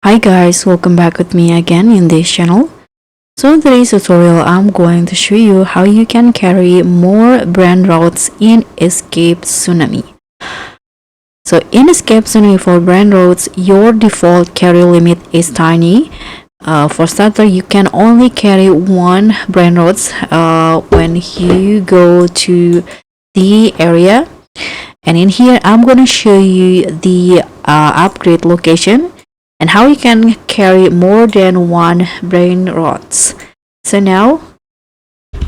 Hi guys, welcome back with me again in this channel. So in today's tutorial, I'm going to show you how you can carry more Brainrots in Escape Tsunami. So in Escape Tsunami for Brainrots, your default carry limit is tiny. For starter, you can only carry one Brainrots when you go to the area. And in here, I'm going to show you the upgrade location and how you can carry more than one Brainrots. So now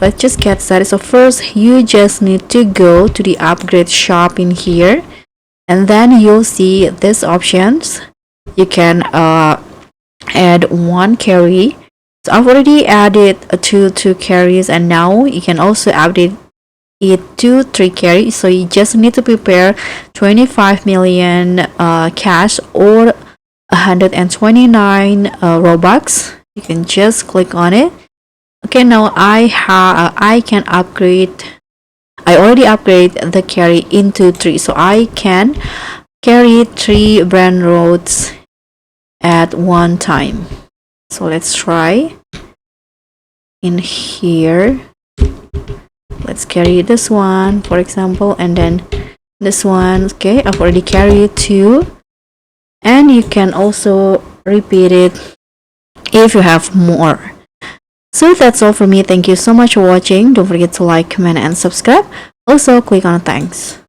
let's just get started. So first you just need to go to the upgrade shop in here, and then you'll see these options. You can add one carry. So I've already added two carries, and now you can also update it to 3 carries. So you just need to prepare 25 million cash or 129 Robux. You can just click on it. Okay, now I can upgrade. I already upgrade the carry into 3, so I can carry 3 Brainrots at one time. So let's try in here. Let's carry this one, for example, and then this one. Okay, I've already carried 2. And you can also repeat it if you have more. So that's all for me. Thank you so much for watching. Don't forget to like, comment, and subscribe. Also click on thanks.